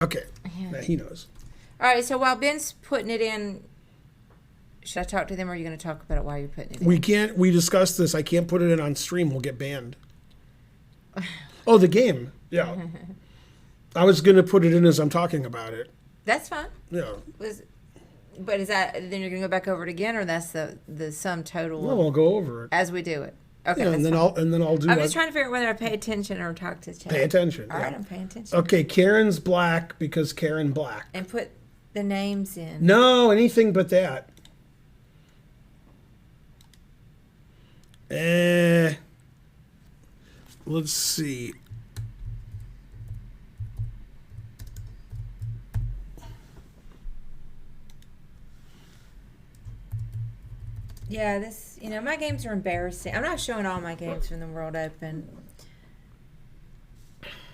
Okay. Yeah. Now he knows. All right, so while Ben's putting it in, should I talk to them or are you going to talk about it while you're putting it in? We can't. We discussed this. I can't put it in on stream. We'll get banned. Oh, the game. Yeah. I was gonna put it in as I'm talking about it. That's fine. Yeah. But is that, then you're going to go back over it again, or that's the sum total Well, we'll go over it. as we do it? Okay, Yeah, that's and then fine. I'll do. I'm just trying to figure out whether I pay attention or talk to chat. Pay attention. All right, Yeah. I'm paying attention. Okay, Karen's black because Karen black. And put the names in. No, anything but that. Let's see. Yeah, my games are embarrassing. I'm not showing all my games from the World Open.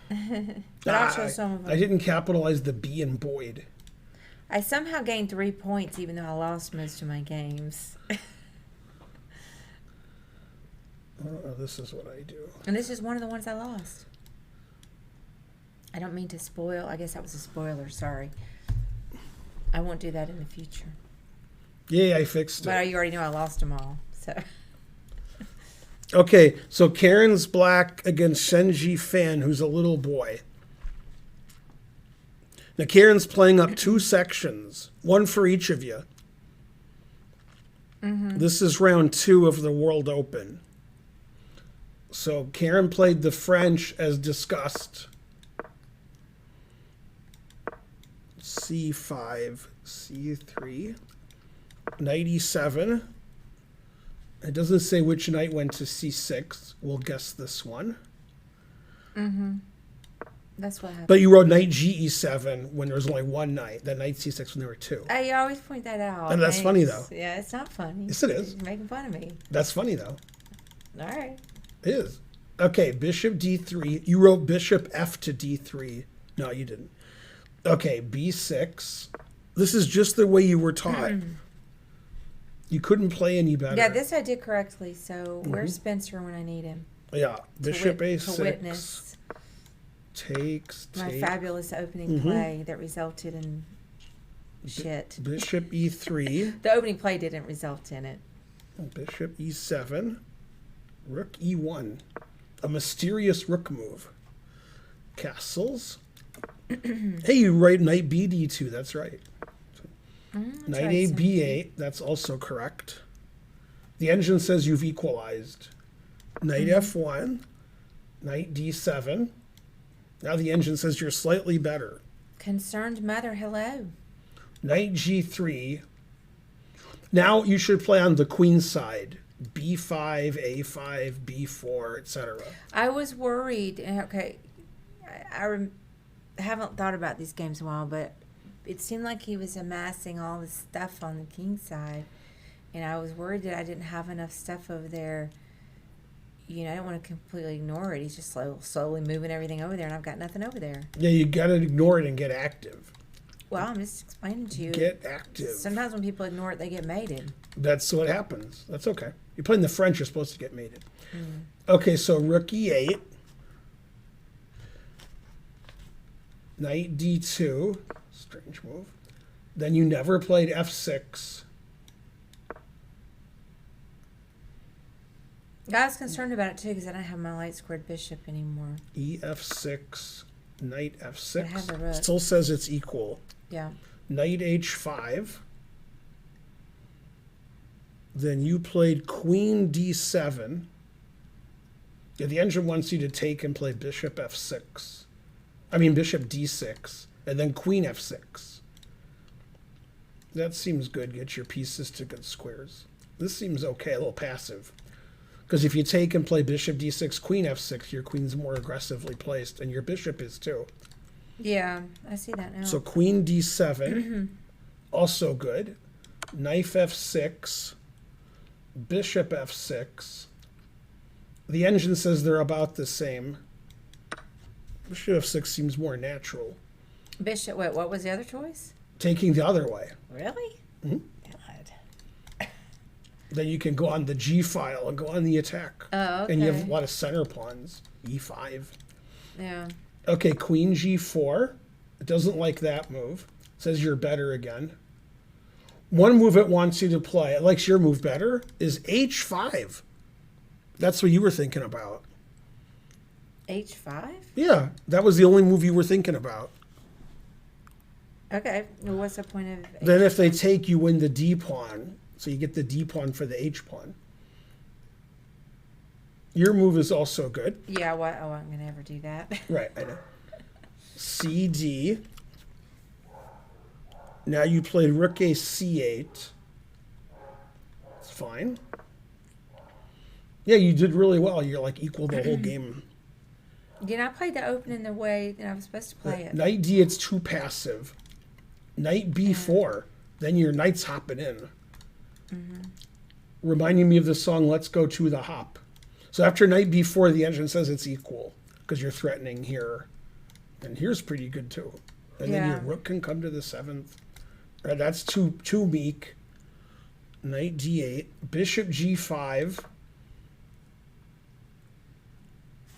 But I'll show some of them. I didn't capitalize the B in Boyd. I somehow gained 3 points even though I lost most of my games. Oh, this is what I do. And this is one of the ones I lost. I don't mean to spoil. I guess that was a spoiler. Sorry. I won't do that in the future. Yeah, I fixed it. But you already know I lost them all. So. Okay, so Karen's black against Shengjie Fan, who's a little boy. Now, Karen's playing up 2 sections, one for each of you. Mm-hmm. This is round 2 of the World Open. So Karen played the French as discussed. C5, C3, knight E7. It doesn't say which knight went to C6. We'll guess this one. Mm-hmm. That's what happened. But you wrote knight Ge7 when there was only one knight. Then knight C6 when there were 2. I always point that out. And that's funny, though. Yeah, it's not funny. Yes, it is. You're making fun of me. That's funny, though. All right. It is. Okay, bishop D3. You wrote bishop F to D3. No, you didn't. Okay, B6. This is just the way you were taught. You couldn't play any better. Yeah, this I did correctly. So where's Spencer when I need him? Yeah, bishop A6. To witness Takes. my fabulous opening play that resulted in shit. Bishop E3. The opening play didn't result in it. Bishop E7. Rook E1. A mysterious rook move. Castles. Hey, you write knight BD2. That's right. Knight A B8. That's also correct. The engine says you've equalized. Knight F1. Knight D7. Now the engine says you're slightly better. Concerned mother, hello. Knight G3. Now you should play on the queen side. B5, A5, B4, etc. I was worried. Okay, I haven't thought about these games in a while, but it seemed like he was amassing all this stuff on the king side, and I was worried that I didn't have enough stuff over there. I didn't want to completely ignore it. He's just slowly moving everything over there, and I've got nothing over there. Yeah, you gotta ignore it and get active. Well, I'm just explaining to you. Get active. Sometimes when people ignore it, they get mated. That's what happens. That's okay. You're playing the French, you're supposed to get mated. Okay, so rook E8. Knight D2. Strange move. Then you never played F6. I was concerned about it too because I don't have my light squared bishop anymore. EF6. Knight F6. I have a rook. Still says it's equal. Yeah. Knight H5. Then you played Queen D7. Yeah, the engine wants you to take and play Bishop F6. I mean Bishop D6. And then Queen F6. That seems good. Get your pieces to good squares. This seems okay, a little passive. Because if you take and play Bishop D6, Queen F6, your queen's more aggressively placed. And your bishop is too. Yeah, I see that now. So Queen D7, also good. Knight F6, Bishop F6. The engine says they're about the same. Bishop F6 seems more natural. Bishop, wait, what was the other choice? Taking the other way. Really? Mm-hmm. God. Then you can go on the G file and go on the attack. Oh, okay. And you have a lot of center pawns. E5. Yeah. Okay, Queen G4. It doesn't like that move. It says you're better again. One move it wants you to play, it likes your move better, is H5. That's what you were thinking about. H5? Yeah, that was the only move you were thinking about. Okay. Well, what's the point of Then if they take, you win the D pawn. So you get the D pawn for the H pawn. Your move is also good. Yeah, what? Oh, I'm going to ever do that. Right, I know. CD. Now you played rook a c8. It's fine. Yeah, you did really well. You're like equal the whole game. I played the opening the way that I was supposed to play it. Knight d8's too passive. Knight b4. Then your knight's hopping in. Reminding me of the song Let's Go to the Hop. So after knight b4, the engine says it's equal because you're threatening here. And here's pretty good too. And then your rook can come to the 7th. Right, that's too meek. Knight d8. Bishop g5.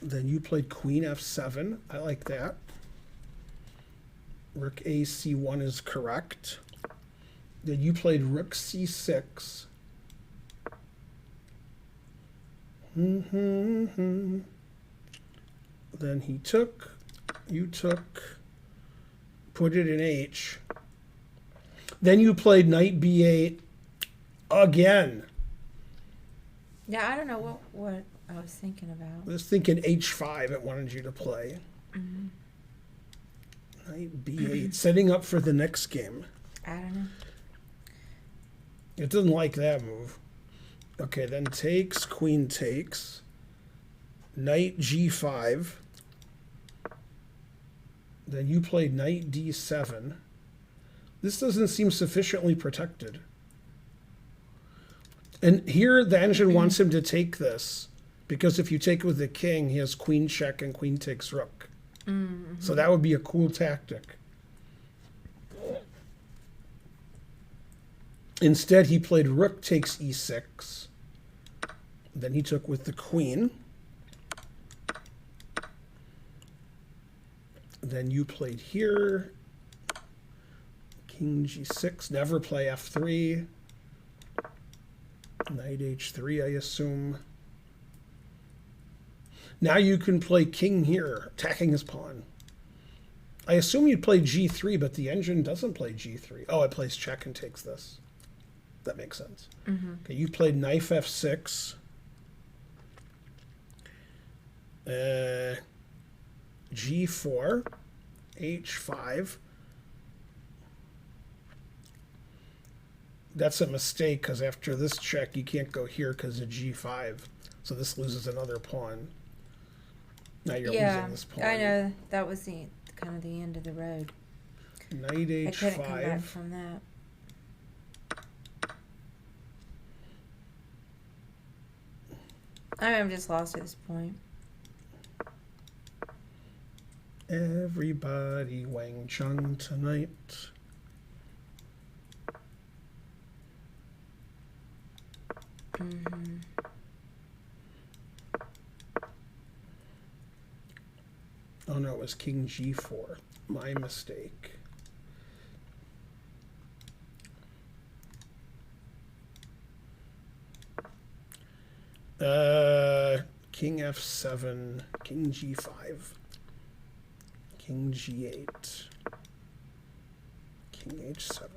Then you played queen f7. I like that. Rook a c1 is correct. Then you played rook c6. Then he took, you took, put it in H. Then you played knight b8 again. Yeah, I don't know what I was thinking about. I was thinking H5 it wanted you to play. Knight b8, setting up for the next game. I don't know. It doesn't like that move. Okay, then takes, queen takes. Knight g5. Then you played knight d7. This doesn't seem sufficiently protected. And here the engine wants him to take this, because if you take with the king, he has queen check and queen takes rook. So that would be a cool tactic. Instead, he played rook takes e6. Then he took with the queen. Then you played here. King g6. Never play f3. Knight h3, I assume. Now you can play king here, attacking his pawn. I assume you'd play g3, but the engine doesn't play g3. Oh, it plays check and takes this. That makes sense. Okay, you played knight f6. G4. H5. That's a mistake, because after this check, you can't go here because of g5. So this loses another pawn. Now you're losing this pawn. I know. That was kind of the end of the road. Knight h5. I couldn't come back from that. I'm just lost at this point. Everybody Wang Chung tonight. Oh no, it was king g4. My mistake. King f7, king g5, king g8, king h7.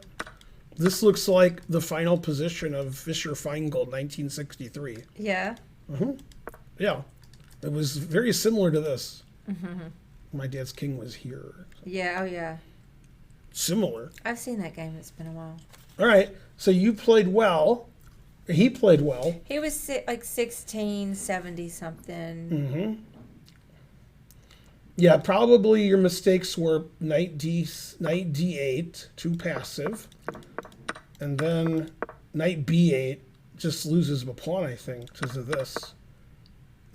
This looks like the final position of Fischer-Feingold, 1963. Yeah. Yeah. It was very similar to this. My dad's king was here. Yeah, oh yeah. Similar. I've seen that game. It's been a while. All right. So you played well. He played well. He was like 16, 70 something. Yeah, probably your mistakes were knight d8, too passive. And then knight b8 just loses a pawn, I think, because of this.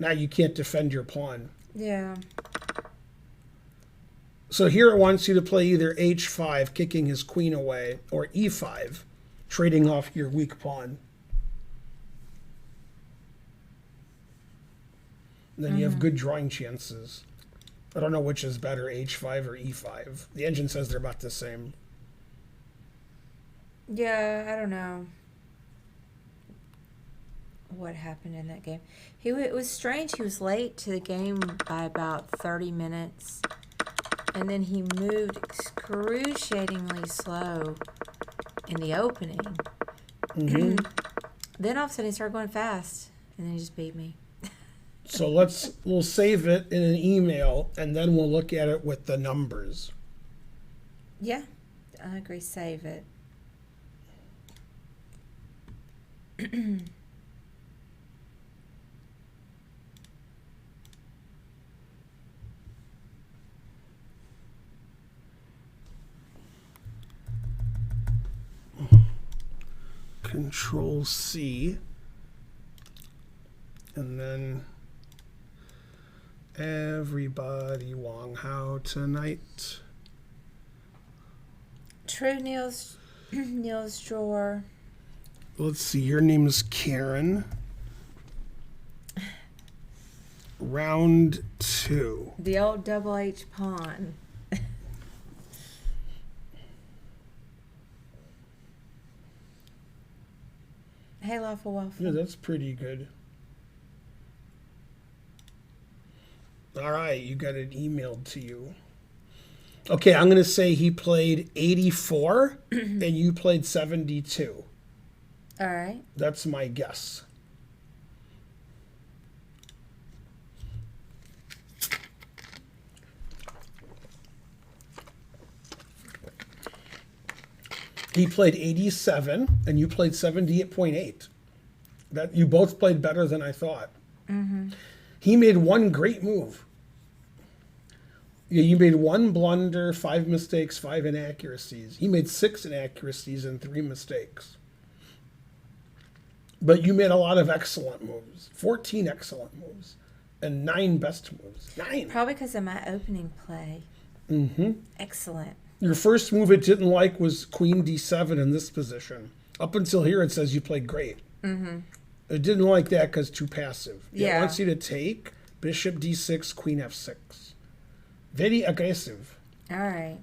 Now you can't defend your pawn. Yeah. So here it wants you to play either h5, kicking his queen away, or e5, trading off your weak pawn. And then you have good drawing chances. I don't know which is better, H5 or E5. The engine says they're about the same. Yeah, I don't know what happened in that game. It was strange. He was late to the game by about 30 minutes. And then he moved excruciatingly slow in the opening. Mm-hmm. Then all of a sudden he started going fast. And then he just beat me. So we'll save it in an email, and then we'll look at it with the numbers. Yeah, I agree. Save it. Control C. And then everybody Wong Hao tonight. True Neil's drawer. Let's see, your name is Karen. Round 2. The old Double H pawn. Hey, Lawful Waffle. Yeah, that's pretty good. All right, you got it emailed to you. Okay, I'm going to say he played 84 and you played 72. All right. That's my guess. He played 87 and you played 78.8. That you both played better than I thought. Mm-hmm. He made one great move. Yeah, you made one blunder, 5 mistakes, 5 inaccuracies. He made 6 inaccuracies and 3 mistakes. But you made a lot of excellent moves. 14 excellent moves. And 9 best moves. 9. Probably because of my opening play. Mm-hmm. Excellent. Your first move it didn't like was Queen D7 in this position. Up until here it says you played great. Mm-hmm. It didn't like that because too passive. Yeah. It wants you to take Bishop D6, Queen F6. Very aggressive. All right.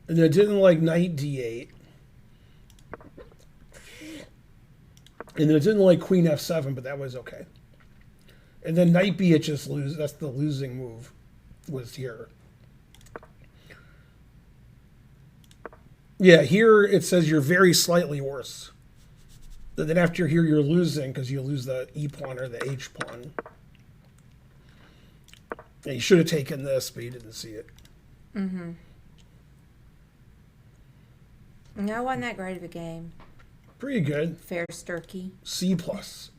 And it didn't like Knight D8. And it didn't like Queen F7, but that was okay. And then Knight B, it just lose. That's the losing move. Was here. Yeah, here it says you're very slightly worse. But then after here, you're losing because you lose the E pawn or the H pawn. Yeah, you should have taken this, but you didn't see it. Mm-hmm. No, it wasn't that great of a game. Pretty good. Fair Sturkey. C plus.